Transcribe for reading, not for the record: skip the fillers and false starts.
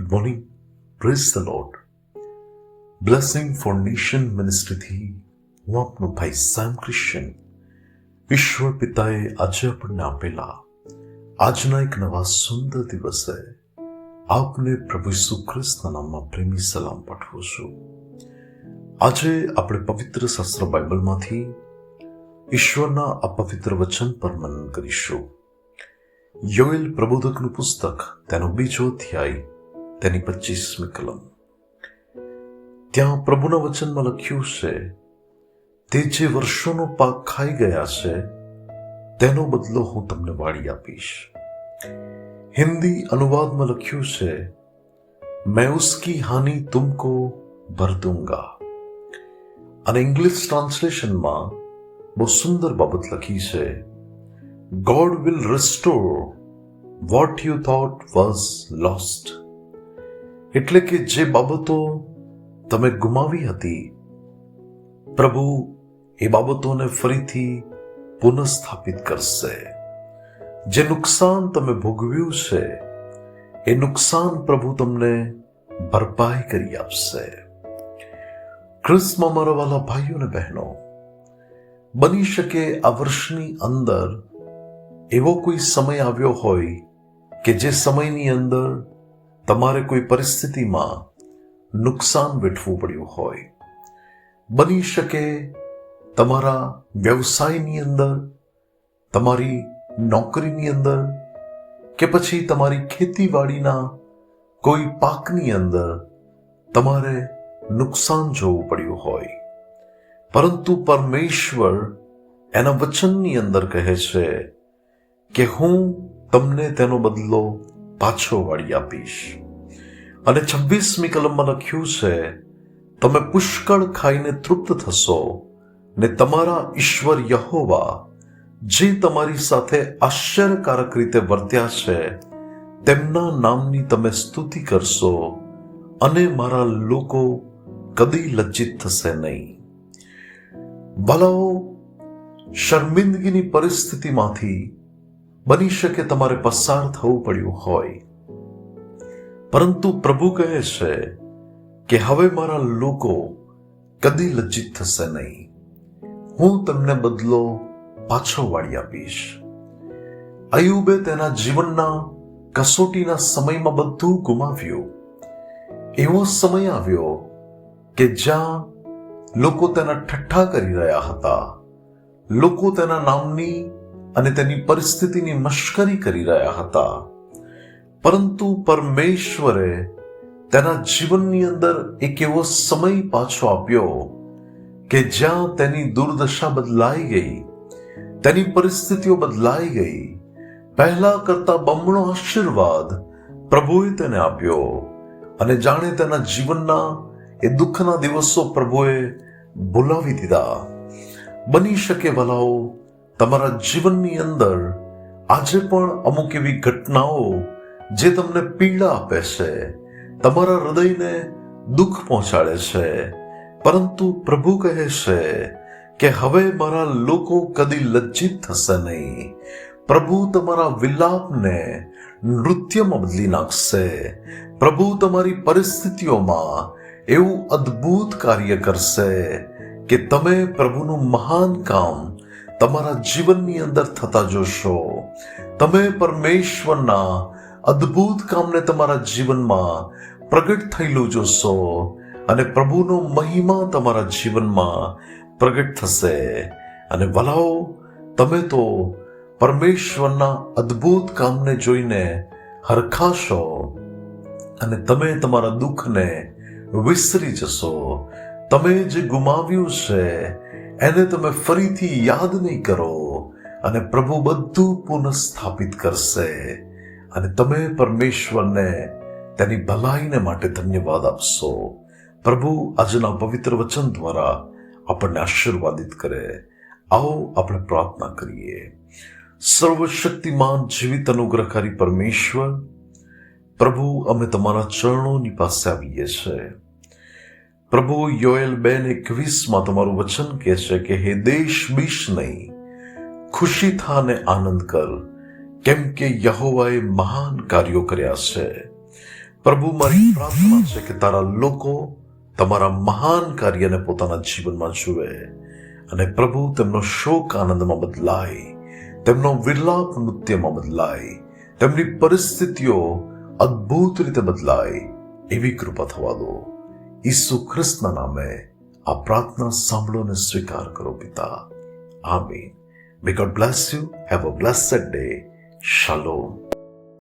Good morning. Praise the Lord. Blessing for Nation મિનિસ્ટ્રીથી હું આપનો ભાઈ સેમ ક્રિશ્ચન. ઈશ્વર પિતાએ આજે આપણને આપેલા આજના એક નવા સુંદર દિવસે આપને પ્રભુ ઈસુ ખ્રિસ્તના નામમાં પ્રેમી સલામ પાઠવું છું. આજે આપણે પવિત્ર શાસ્ત્ર બાઇબલમાંથી ઈશ્વરના આ પવિત્ર વચન પર મનન કરીશું. યોએલ પ્રબોધકનું પુસ્તક તેનો 2 અધ્યાય તેની 25મી કલમ. ત્યાં પ્રભુના વચનમાં લખ્યું છે, તે જે વર્ષોનો પાક ખાઈ ગયા છે તેનો બદલો હું તમને વાળી આપીશ. હિન્દી અનુવાદમાં લખ્યું છે, મેં ઉસકી હાનિ તુમકો ભર દૂંગા. અને ઇંગ્લિશ ટ્રાન્સલેશનમાં બહુ સુંદર બાબત લખી છે, God will restore what you thought was lost. એટલે કે જે બાબતો તમે ગુમાવી હતી, પ્રભુ એ બાબતોને ફરીથી પુનઃસ્થાપિત કરશે. જે નુકસાન તમે ભોગવ્યું છે એ નુકસાન પ્રભુ તમને ભરપાઈ કરી આપશે. ખ્રિસ્તમાં મારા વાલા ભાઈઓ અને બહેનો, બની શકે આ વર્ષની અંદર એવો કોઈ સમય આવ્યો હોય કે જે સમયની અંદર તમારે કોઈ પરિસ્થિતિમાં નુકસાન વેઠવું પડ્યું હોય. બની શકે તમારા વ્યવસાયની અંદર, તમારી નોકરીની અંદર, કે પછી તમારી ખેતીવાડીના કોઈ પાકની અંદર તમારે નુકસાન જોવું પડ્યું હોય. પરંતુ પરમેશ્વર એના વચનની અંદર કહે છે કે હું તમને તેનો બદલો પાછો વાળી આપીશ. અને 26મી કલમમાં લખ્યું છે, તમે પુષ્કળ ખાઈને તૃપ્ત થશો ને તમારા ઈશ્વર યહોવા જે તમારી સાથે આશ્ચર્યકારક રીતે વર્ત્યા છે તેમના નામની તમે સ્તુતિ કરશો અને મારા લોકો કદી લજ્જિત થશે નહીં. ભલાઓ, શર્મિંદગીની પરિસ્થિતિમાંથી બની શકે તમારે પસાર થવું પડ્યું હોય, પરંતુ પ્રભુ કહે છે કે હવે મારા લોકો કદી લજ્જિત થશે નહીં. હું તમને બદલો પાછો વાળી આપીશ. અય્યુબે તેના જીવનના કસોટીના સમયમાં બધું ગુમાવ્યું. એવો સમય આવ્યો કે જ્યાં લોકો તેના ઠઠ્ઠા કરી રહ્યા હતા, લોકો તેના નામની અને તેની પરિસ્થિતિની મશ્કરી કરી રહ્યા હતા. પરંતુ પરમેશ્વરે તેના જીવનની અંદર એક એવો સમય પાછો આપ્યો કે જ્યાં તેની દુર્દશા બદલાઈ ગઈ, તેની પરિસ્થિતિઓ બદલાઈ ગઈ. પહેલા કરતા બમણો આશીર્વાદ પ્રભુએ તેને આપ્યો અને જાણે તેના જીવનના એ દુઃખના દિવસો પ્રભુએ ભૂલાવી દીધા. બની શકે ભલાઓ, તમારા જીવનની અંદર આજે પણ અમુક એવી ઘટનાઓ જે તમને પીડા આપે છે, તમારા હૃદયને દુઃખ પહોંચાડે છે, પરંતુ પ્રભુ કહે છે કે હવે મારા લોકો કદી લજ્જિત થશે નહીં. પ્રભુ તમારા વિલાપને નૃત્યમાં બદલી નાખશે. પ્રભુ તમારી પરિસ્થિતિઓમાં એવું અદ્ભુત કાર્ય કરશે કે તમે પ્રભુનું મહાન કામ તમારા જીવનની અંદર થતા જોશો. તમે પરમેશ્વરના અદ્ભુત કામને તમારા જીવનમાં પ્રગટ થયેલું જોશો અને પ્રભુનો મહિમા તમારા જીવનમાં પ્રગટ થશે. અને ભલાઓ, તમે તો પરમેશ્વરના અદ્ભુત કામને જોઈને હરખાશો અને તમે તમારા દુઃખને વિસરી જશો. તમે જે ગુમાવ્યું છે એને તમે ફરીથી યાદ નહીં કરો અને પ્રભુ બધું પુનઃસ્થાપિત કરશે અને તમે પરમેશ્વરને તેની ભલાઈને માટે ધન્યવાદ આપશો. પ્રભુ આજના પવિત્ર વચન દ્વારા આપણને આશીર્વાદિત કરે. આવો આપણે પ્રાર્થના કરીએ. સર્વશક્તિમાન જીવિત અનુગ્રહકારી પરમેશ્વર, પ્રભુ, અમે તમારા ચરણોની પાસે આવીએ છીએ. પ્રભુ, યોએલ 2:21 તમારું વચન કહે છે કે હે દેશ બીશ નહીં, ખુશી થા ને આનંદ કર, કેમ કે યહોવાએ મહાન કાર્યો કર્યા છે. પ્રભુ, મારી પ્રાર્થના છે કે તારા લોકો તમારા મહાન કાર્યને પોતાના જીવનમાં જુએ અને પ્રભુ તેમનો શોક આનંદમાં બદલાય, તેમનો વિલાપ નૃત્યમાં બદલાય, તેમની પરિસ્થિતિઓ અદ્ભુત રીતે બદલાય એવી કૃપા થવા દો. ઈસુ ખ્રિસ્તના નામે આ પ્રાર્થના સાંભળો અને સ્વીકાર કરો પિતા. આમીન. May God bless you. Have a blessed day. Shalom.